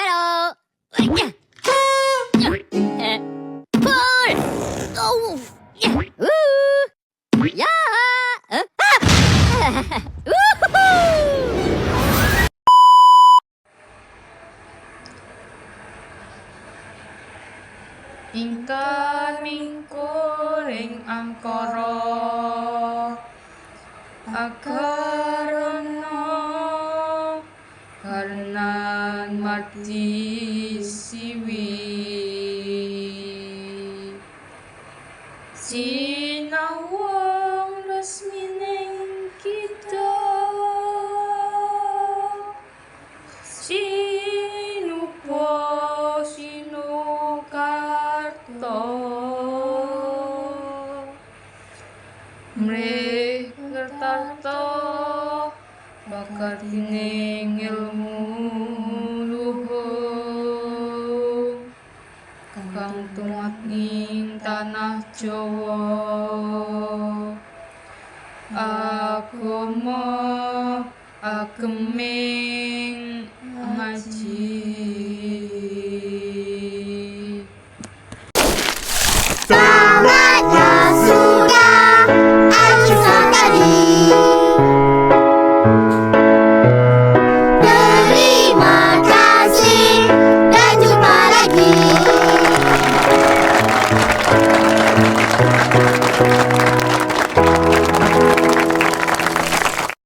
Halo. Pul. Oh. Ya. Ingkang kuring angkara akarana karenan mati siwi sinawang resmining kita sinupa sinukarta mrih kertarta bakatining ilmu luhur kang tumat ing tanah Jawa agama ageming ngaji